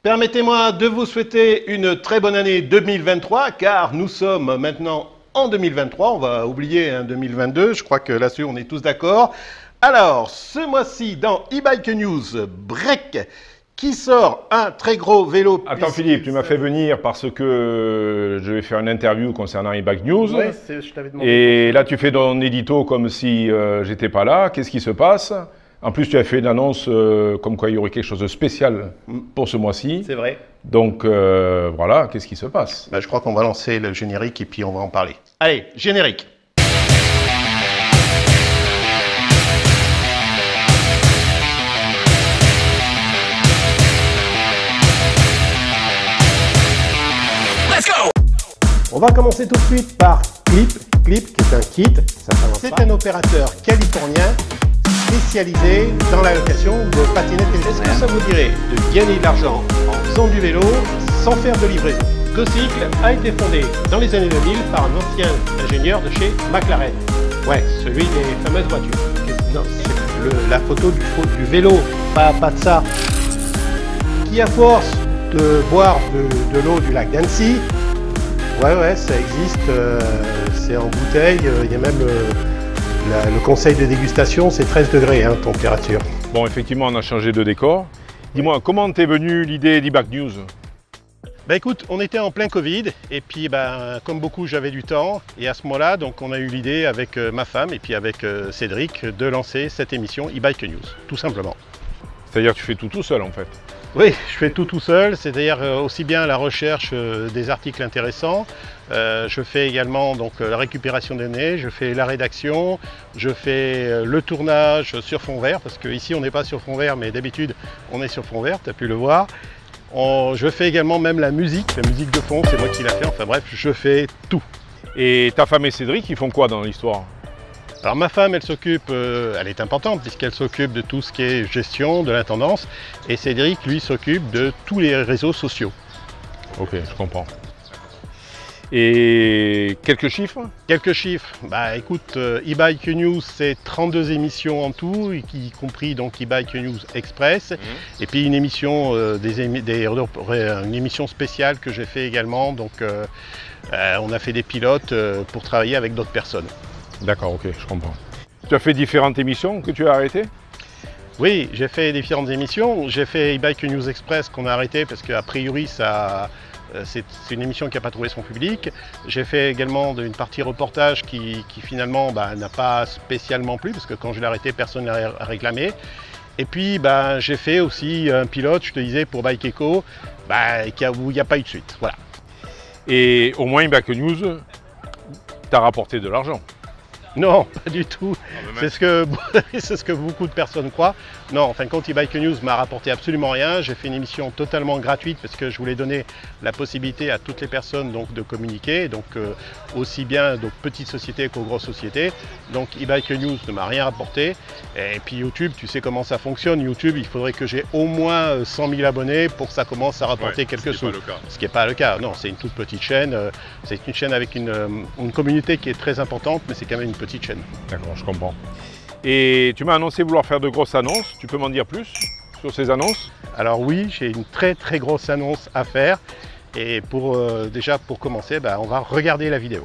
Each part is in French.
Permettez-moi de vous souhaiter une très bonne année 2023, car nous sommes maintenant en 2023. On va oublier 2022, je crois que là-dessus on est tous d'accord. Alors, ce mois-ci, dans e-Bike News, Break, qui sort un très gros vélo. Attends Philippe, tu m'as fait venir parce que je vais faire une interview concernant e-Bike News. Ouais, je t'avais demandé. Et là tu fais ton édito comme si j'étais pas là. Qu'est-ce qui se passe? En plus tu as fait une annonce comme quoi il y aurait quelque chose de spécial pour ce mois-ci. C'est vrai. Donc voilà, qu'est-ce qui se passe? Je crois qu'on va lancer le générique et puis on va en parler. Allez, générique. On va commencer tout de suite par Clip. Clip, qui est un kit. C'est un opérateur californien spécialisé dans la location de patinettes électriques. Est-ce que ça vous dirait de gagner de l'argent en faisant du vélo sans faire de livraison? GoCycle a été fondé dans les années 2000 par un ancien ingénieur de chez McLaren. Ouais, celui des fameuses voitures. Non, c'est la photo du vélo, pas de ça. Qui à force de boire de l'eau du lac d'Annecy, ouais, ça existe, c'est en bouteille, il y a même le conseil de dégustation, c'est 13 degrés, température. Bon, effectivement, on a changé de décor. Dis-moi, comment t'es venue l'idée d'e-Bike News? Écoute, on était en plein Covid, et puis comme beaucoup, j'avais du temps, et à ce moment-là, donc on a eu l'idée avec ma femme et puis avec Cédric de lancer cette émission e-Bike News, tout simplement. C'est-à-dire que tu fais tout seul en fait? Oui, je fais tout seul, c'est-à-dire aussi bien la recherche des articles intéressants, je fais également donc la récupération des données, je fais la rédaction, je fais le tournage sur fond vert, parce qu'ici on n'est pas sur fond vert, mais d'habitude on est sur fond vert, tu as pu le voir. Je fais également même la musique de fond, c'est moi qui la fais, enfin bref, je fais tout. Et ta femme et Cédric, ils font quoi dans l'histoire? Alors ma femme, elle s'occupe, elle est importante puisqu'elle s'occupe de tout ce qui est gestion, de l'intendance, et Cédric, lui, s'occupe de tous les réseaux sociaux. Ok, je comprends. Et quelques chiffres? Quelques chiffres. Écoute, e-Bike News, c'est 32 émissions en tout, y compris donc e-Bike News Express, et puis une émission, une émission spéciale que j'ai fait également. Donc, on a fait des pilotes pour travailler avec d'autres personnes. D'accord, ok, je comprends. Tu as fait différentes émissions que tu as arrêtées? Oui, j'ai fait différentes émissions. J'ai fait e-Bike News Express qu'on a arrêté parce qu'a priori, c'est une émission qui n'a pas trouvé son public. J'ai fait également une partie reportage qui finalement n'a pas spécialement plu parce que quand je l'ai arrêté, personne ne l'a réclamé. Et puis j'ai fait aussi un pilote, je te disais, pour Bike Echo, où il n'y a pas eu de suite. Voilà. Et au moins e-Bike News t'a rapporté de l'argent? Non, pas du tout. C'est ce que beaucoup de personnes croient. Non, en fin de compte, e-Bike News m'a rapporté absolument rien. J'ai fait une émission totalement gratuite parce que je voulais donner la possibilité à toutes les personnes donc, de communiquer, donc aussi bien donc, petites sociétés qu'aux grosses sociétés. Donc e-Bike News ne m'a rien rapporté. Et puis YouTube, tu sais comment ça fonctionne. YouTube, il faudrait que j'ai au moins 100 000 abonnés pour que ça commence à rapporter quelques sous. Ce qui n'est pas le cas. Non, c'est une toute petite chaîne. C'est une chaîne avec une communauté qui est très importante, mais c'est quand même une petite chaîne. D'accord, je comprends. Et tu m'as annoncé vouloir faire de grosses annonces. Tu peux m'en dire plus sur ces annonces? Alors oui, j'ai une très grosse annonce à faire. Et déjà pour commencer, on va regarder la vidéo.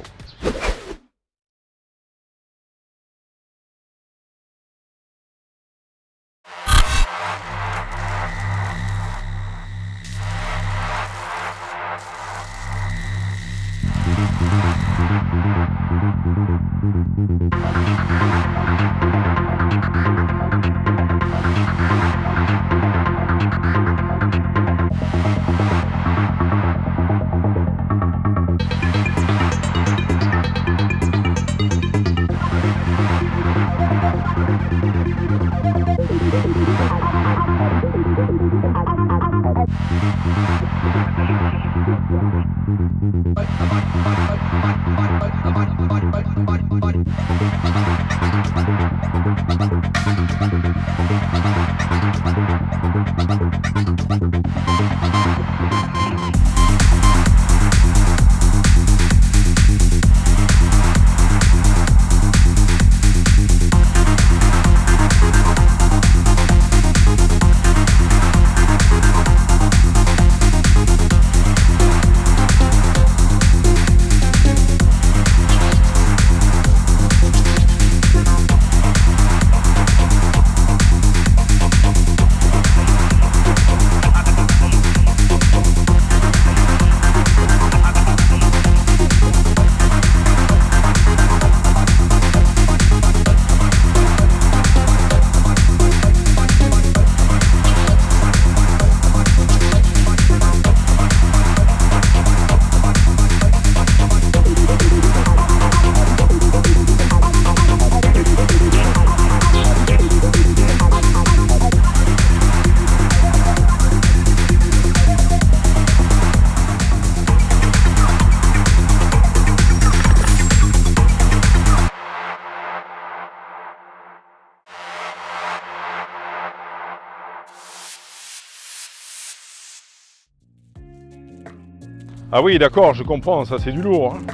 Ah oui, d'accord, je comprends, ça c'est du lourd. Hein.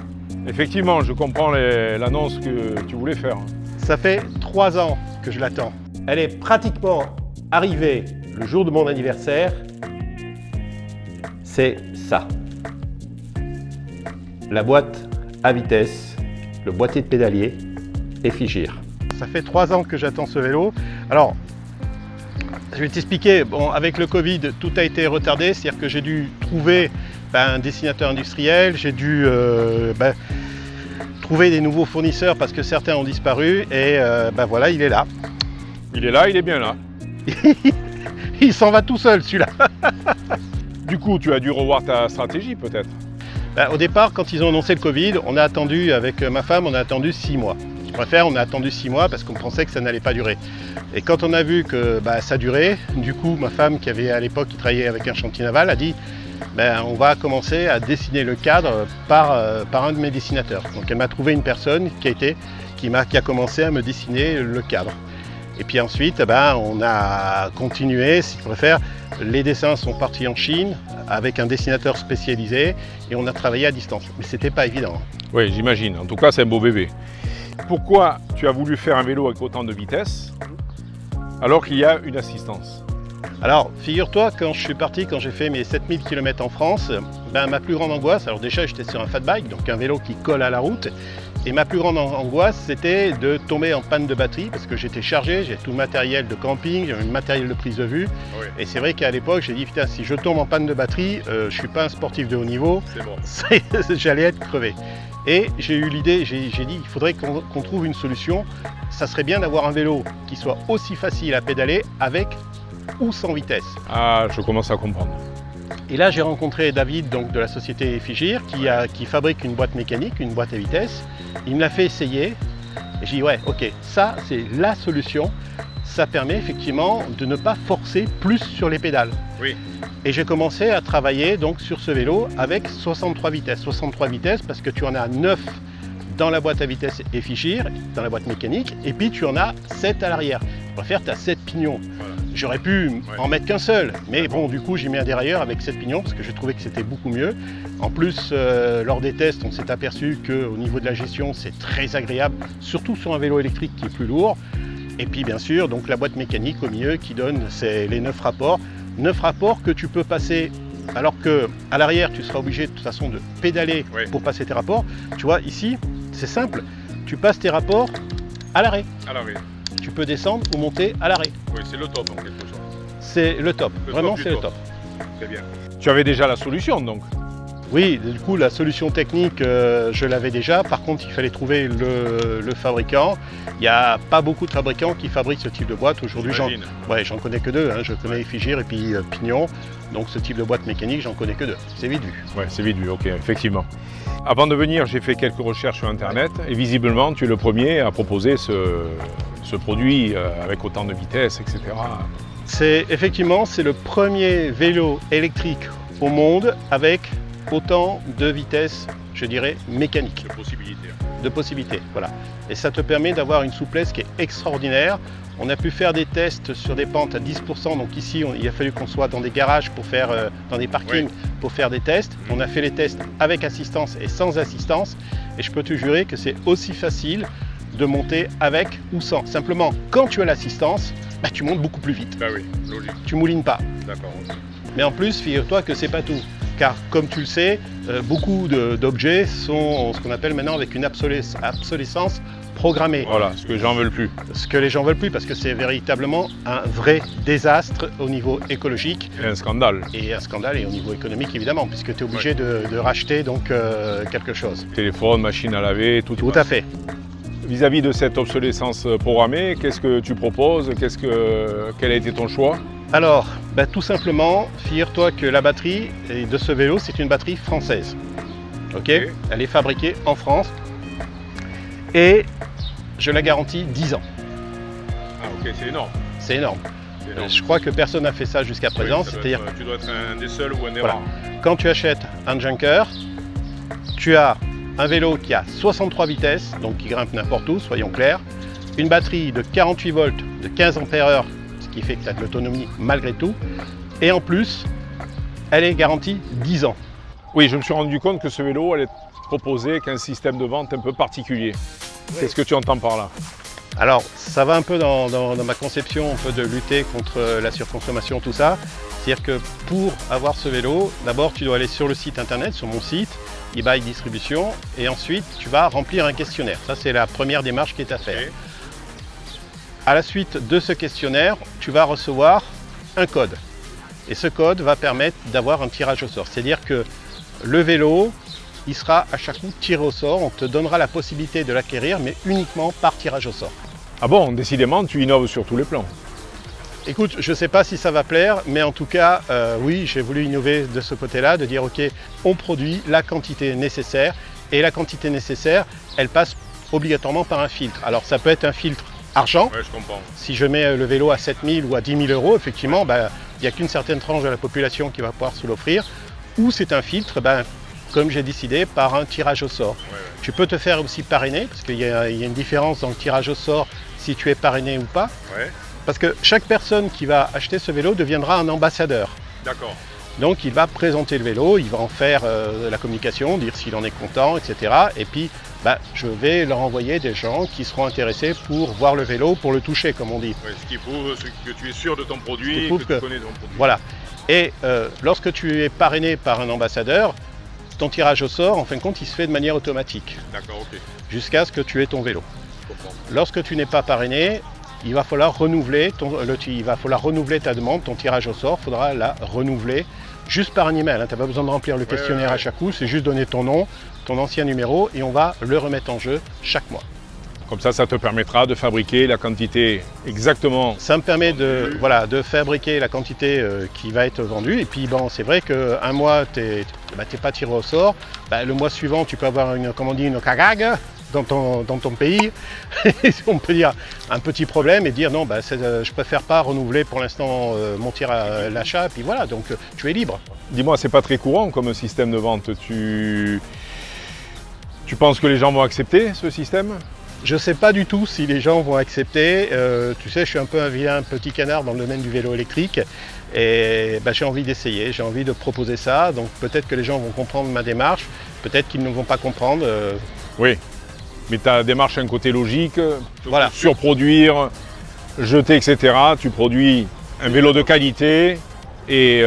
Effectivement, je comprends l'annonce que tu voulais faire. Ça fait 3 ans que je l'attends. Elle est pratiquement arrivée le jour de mon anniversaire. C'est ça. La boîte à vitesse, le boîtier de pédalier Effigear. Ça fait 3 ans que j'attends ce vélo. Alors, je vais t'expliquer. Bon, avec le Covid, tout a été retardé. C'est-à-dire que j'ai dû trouver un dessinateur industriel. J'ai dû trouver des nouveaux fournisseurs parce que certains ont disparu. Et voilà, il est là. Il est là, il est bien là. Il s'en va tout seul, celui-là. Du coup, tu as dû revoir ta stratégie peut-être. Au départ, quand ils ont annoncé le Covid, on a attendu, avec ma femme, on a attendu 6 mois. Je préfère, on a attendu 6 mois parce qu'on pensait que ça n'allait pas durer. Et quand on a vu que ça durait, du coup, ma femme, qui avait à l'époque, qui travaillait avec un chantier naval, a dit on va commencer à dessiner le cadre par un de mes dessinateurs. Donc elle m'a trouvé une personne qui a commencé à me dessiner le cadre. Et puis ensuite, on a continué, si tu préfères. Les dessins sont partis en Chine avec un dessinateur spécialisé et on a travaillé à distance. Mais c'était pas évident. Oui, j'imagine. En tout cas, c'est un beau bébé. Pourquoi tu as voulu faire un vélo avec autant de vitesse alors qu'il y a une assistance? Alors, figure-toi, quand je suis parti, quand j'ai fait mes 7000 km en France, ma plus grande angoisse, alors déjà j'étais sur un fat bike, donc un vélo qui colle à la route, et ma plus grande angoisse c'était de tomber en panne de batterie, parce que j'étais chargé, j'ai tout le matériel de camping, j'ai le matériel de prise de vue, oui. Et c'est vrai qu'à l'époque j'ai dit, putain, si je tombe en panne de batterie, je ne suis pas un sportif de haut niveau, j'allais être crevé. Et j'ai eu l'idée, j'ai dit, il faudrait qu'on trouve une solution, ça serait bien d'avoir un vélo qui soit aussi facile à pédaler avec ou sans vitesse. Ah, je commence à comprendre. Et là, j'ai rencontré David, donc de la société Effigear, qui fabrique une boîte mécanique, une boîte à vitesse. Il me l'a fait essayer. Et j'ai dit, ouais, ok, ça, c'est la solution. Ça permet effectivement de ne pas forcer plus sur les pédales. Oui. Et j'ai commencé à travailler donc sur ce vélo avec 63 vitesses. 63 vitesses parce que tu en as 9 dans la boîte à vitesse Effigear, dans la boîte mécanique, et puis tu en as 7 à l'arrière. Je préfère, tu as 7 pignons. Voilà. J'aurais pu en mettre qu'un seul, mais bon, du coup, j'ai mis un dérailleur avec 7 pignons parce que j'ai trouvé que c'était beaucoup mieux. En plus, lors des tests, on s'est aperçu qu'au niveau de la gestion, c'est très agréable, surtout sur un vélo électrique qui est plus lourd. Et puis, bien sûr, donc la boîte mécanique au milieu qui donne les 9 rapports. 9 rapports que tu peux passer, alors qu'à l'arrière, tu seras obligé de toute façon de pédaler pour passer tes rapports. Tu vois, ici, c'est simple, tu passes tes rapports à l'arrêt. À l'arrêt. Tu peux descendre ou monter à l'arrêt. Oui, c'est le top en quelque sorte. C'est le top, vraiment c'est le top. Très bien. Tu avais déjà la solution donc? Oui, du coup la solution technique, je l'avais déjà. Par contre, il fallait trouver le fabricant. Il n'y a pas beaucoup de fabricants qui fabriquent ce type de boîte. Aujourd'hui, j'en connais que 2. Hein. Je connais Effigear et puis Pignon. Donc ce type de boîte mécanique, j'en connais que 2. C'est vite vu. Oui, c'est vite vu, ok, effectivement. Avant de venir, j'ai fait quelques recherches sur Internet et visiblement, tu es le premier à proposer ce produit avec autant de vitesse, etc. Effectivement, c'est le premier vélo électrique au monde avec autant de vitesse, je dirais, mécanique. De possibilités, voilà. Et ça te permet d'avoir une souplesse qui est extraordinaire. On a pu faire des tests sur des pentes à 10%, donc ici il a fallu qu'on soit dans des garages pour faire, dans des parkings pour faire des tests. On a fait les tests avec assistance et sans assistance, et je peux te jurer que c'est aussi facile de monter avec ou sans. Simplement, quand tu as l'assistance, tu montes beaucoup plus vite. Bah oui, logique. Tu moulines pas. D'accord. Mais en plus, figure-toi que c'est pas tout. Car comme tu le sais, beaucoup d'objets sont ce qu'on appelle maintenant avec une obsolescence programmée. Voilà, ce que les gens veulent plus. Ce que les gens veulent plus, parce que c'est véritablement un vrai désastre au niveau écologique. Et un scandale. Et un scandale et au niveau économique évidemment, puisque tu es obligé de racheter donc quelque chose. Téléphone, machine à laver, tout. Tout à fait. Vis-à-vis de cette obsolescence programmée, qu'est-ce que tu proposes? Quel a été ton choix? Alors, tout simplement, figure-toi que la batterie de ce vélo, c'est une batterie française. Okay. Elle est fabriquée en France et je la garantis 10 ans. Ah ok, c'est énorme. C'est énorme. Je crois que personne n'a fait ça jusqu'à présent. C'est-à-dire, tu dois être un des seuls ou un des voilà. rares. Quand tu achètes un junker, tu as un vélo qui a 63 vitesses, donc qui grimpe n'importe où, soyons clairs, une batterie de 48 volts de 15 ampères-heure, ce qui fait que tu as de l'autonomie malgré tout, et en plus, elle est garantie 10 ans. Oui, je me suis rendu compte que ce vélo allait proposer avec un système de vente un peu particulier. Oui. Qu'est-ce que tu entends par là? Alors, ça va un peu dans ma conception un peu de lutter contre la surconsommation, tout ça. C'est-à-dire que pour avoir ce vélo, d'abord tu dois aller sur le site internet, sur mon site, e-bike distribution, et ensuite tu vas remplir un questionnaire. Ça, c'est la première démarche qui est à faire. Okay. À la suite de ce questionnaire, tu vas recevoir un code. Et ce code va permettre d'avoir un tirage au sort. C'est-à-dire que le vélo, il sera à chaque coup tiré au sort. On te donnera la possibilité de l'acquérir, mais uniquement par tirage au sort. Ah bon, décidément, tu innoves sur tous les plans. Écoute, je ne sais pas si ça va plaire, mais en tout cas, oui, j'ai voulu innover de ce côté-là, de dire, ok, on produit la quantité nécessaire, et la quantité nécessaire, elle passe obligatoirement par un filtre. Alors, ça peut être un filtre argent. Ouais, je comprends. Si je mets le vélo à 7 000 ou à 10 000 euros, effectivement, il n'y a qu'une certaine tranche de la population qui va pouvoir se l'offrir. Ou c'est un filtre, comme j'ai décidé, par un tirage au sort. Ouais. Tu peux te faire aussi parrainer, parce qu'il y a une différence dans le tirage au sort si tu es parrainé ou pas. Ouais. Parce que chaque personne qui va acheter ce vélo deviendra un ambassadeur. D'accord. Donc il va présenter le vélo, il va en faire la communication, dire s'il en est content, etc. Et puis je vais leur envoyer des gens qui seront intéressés pour voir le vélo, pour le toucher, comme on dit. Ouais, ce qui prouve que tu es sûr de ton produit, que tu connais ton produit. Voilà. Et lorsque tu es parrainé par un ambassadeur, ton tirage au sort, en fin de compte, il se fait de manière automatique. D'accord, ok. Jusqu'à ce que tu aies ton vélo. Je comprends. Lorsque tu n'es pas parrainé, il va falloir renouveler ta demande, ton tirage au sort, il faudra la renouveler juste par un email. Tu n'as pas besoin de remplir le questionnaire à chaque coup, c'est juste donner ton nom, ton ancien numéro et on va le remettre en jeu chaque mois. Comme ça te permettra de fabriquer la quantité exactement. Ça me permet de fabriquer la quantité qui va être vendue. Et puis c'est vrai qu'un mois, tu n'es pas tiré au sort. Le mois suivant, tu peux avoir une cagag dans ton pays. On peut dire un petit problème et dire non, je préfère pas renouveler pour l'instant mon tir à l'achat. Et puis voilà, donc tu es libre. Dis-moi, c'est pas très courant comme système de vente. Tu penses que les gens vont accepter ce système ? Je ne sais pas du tout si les gens vont accepter. Tu sais, je suis un peu un vilain petit canard dans le domaine du vélo électrique. Et j'ai envie d'essayer, j'ai envie de proposer ça. Donc peut-être que les gens vont comprendre ma démarche, peut-être qu'ils ne vont pas comprendre. Oui, mais ta démarche a un côté logique. Voilà. Surproduire, jeter, etc. Tu produis un vélo de qualité et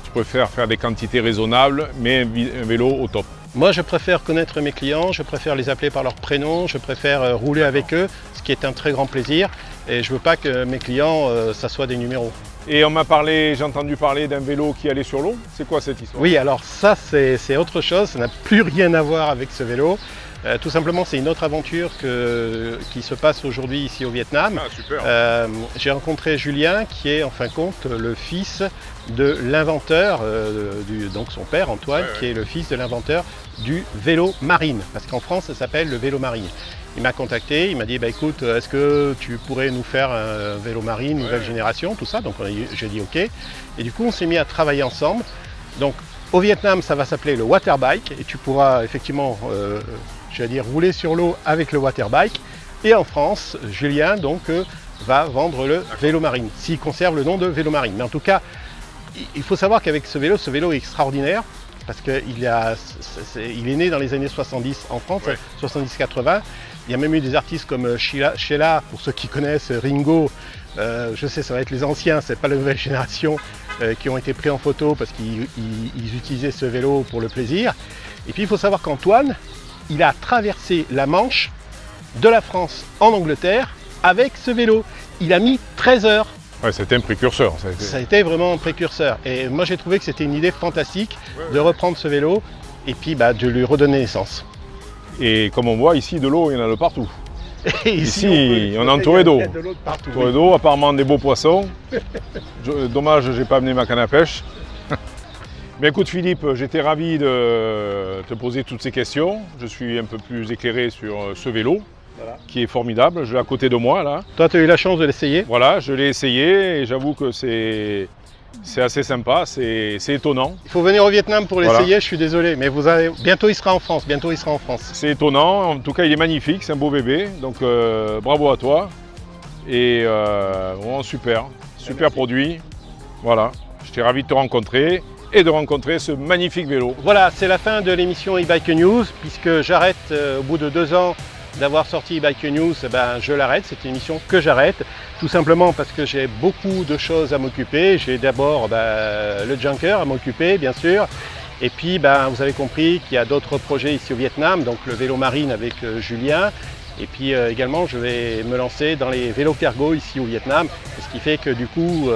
tu préfères faire des quantités raisonnables, mais un vélo au top. Moi, je préfère connaître mes clients, je préfère les appeler par leur prénom, je préfère rouler avec eux, ce qui est un très grand plaisir. Et je ne veux pas que mes clients, ça soit des numéros. Et j'ai entendu parler d'un vélo qui allait sur l'eau. C'est quoi cette histoire? Oui, alors ça, c'est autre chose. Ça n'a plus rien à voir avec ce vélo. Tout simplement, c'est une autre aventure qui se passe aujourd'hui ici au Vietnam. Ah, super. J'ai rencontré Julien, qui est en fin de compte le fils de l'inventeur, donc son père Antoine, qui est le fils de l'inventeur du vélo marine. Parce qu'en France, ça s'appelle le vélo marine. Il m'a contacté, il m'a dit écoute, est-ce que tu pourrais nous faire un vélo marine, nouvelle génération, tout ça. Donc j'ai dit ok. Et du coup, on s'est mis à travailler ensemble. Donc au Vietnam, ça va s'appeler le waterbike et tu pourras effectivement, rouler sur l'eau avec le waterbike. Et en France, Julien va vendre le vélo marine, s'il conserve le nom de vélo marine. Mais en tout cas, il faut savoir qu'avec ce vélo est extraordinaire parce qu'il est né dans les années 70 en France, 70-80. Il y a même eu des artistes comme Sheila, pour ceux qui connaissent Ringo. Je sais, ça va être les anciens, c'est pas la nouvelle génération qui ont été pris en photo parce qu'ils utilisaient ce vélo pour le plaisir. Et puis il faut savoir qu'Antoine, il a traversé la Manche de la France en Angleterre avec ce vélo. Il a mis 13 heures. Ouais, c'était un précurseur. Ça a été vraiment un précurseur. Et moi j'ai trouvé que c'était une idée fantastique de reprendre ce vélo et puis de lui redonner naissance. Et comme on voit ici, de l'eau, il y en a de partout. Et ici, on est entouré d'eau. Entouré d'eau, apparemment des beaux poissons. Dommage, j'ai pas amené ma canne à pêche. Mais écoute Philippe, j'étais ravi de te poser toutes ces questions. Je suis un peu plus éclairé sur ce vélo, qui est formidable. Je l'ai à côté de moi là. Toi, tu as eu la chance de l'essayer? Voilà, je l'ai essayé et j'avoue que c'est assez sympa, c'est étonnant. Il faut venir au Vietnam pour l'essayer, je suis désolé, mais bientôt il sera en France, C'est étonnant, en tout cas il est magnifique, c'est un beau bébé, donc bravo à toi. Et super produit, voilà. J'étais ravi de te rencontrer et de rencontrer ce magnifique vélo. Voilà, c'est la fin de l'émission e-Bike News, puisque j'arrête au bout de 2 ans d'avoir sorti e-Bike News, ben, je l'arrête, c'est une émission que j'arrête, tout simplement parce que j'ai beaucoup de choses à m'occuper. J'ai d'abord le Junker à m'occuper, bien sûr, et puis vous avez compris qu'il y a d'autres projets ici au Vietnam, donc le vélo marine avec Julien, et puis également je vais me lancer dans les vélos cargo ici au Vietnam, ce qui fait que du coup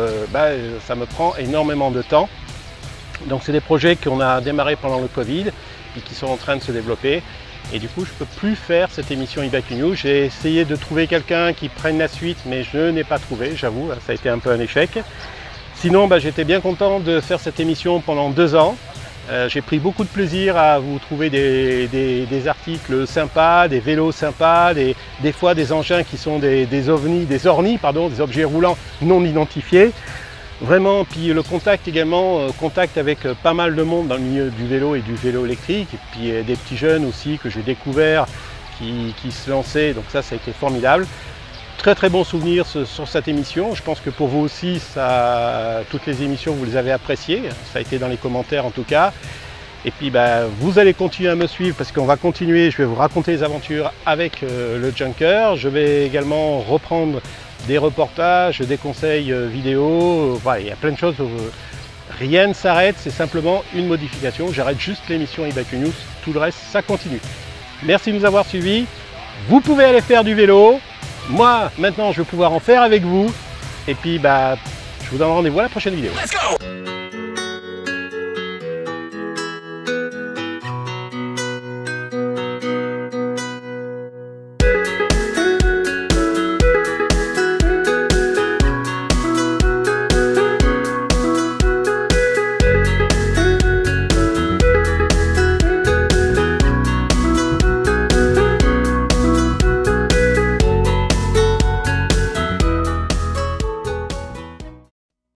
ça me prend énormément de temps. Donc c'est des projets qu'on a démarrés pendant le Covid et qui sont en train de se développer. Et du coup, je ne peux plus faire cette émission e-Bike News. J'ai essayé de trouver quelqu'un qui prenne la suite, mais je n'ai pas trouvé, j'avoue, ça a été un peu un échec. Sinon, j'étais bien content de faire cette émission pendant 2 ans. J'ai pris beaucoup de plaisir à vous trouver des articles sympas, des vélos sympas, des fois des engins qui sont des ornis, des objets roulants non identifiés. Vraiment, puis le contact également, contact avec pas mal de monde dans le milieu du vélo et du vélo électrique, et puis des petits jeunes aussi que j'ai découverts qui se lançaient, donc ça a été formidable. Très très bons souvenirs sur cette émission, je pense que pour vous aussi, toutes les émissions vous les avez appréciées, ça a été dans les commentaires en tout cas. Et puis vous allez continuer à me suivre parce qu'on va continuer, je vais vous raconter les aventures avec le Junker. Je vais également reprendre des reportages, des conseils vidéo, voilà, il y a plein de choses. Rien ne s'arrête, c'est simplement une modification. J'arrête juste l'émission e-Bike News, tout le reste ça continue. Merci de nous avoir suivis. Vous pouvez aller faire du vélo. Moi maintenant je vais pouvoir en faire avec vous. Et puis je vous donne rendez-vous à la prochaine vidéo. Let's go!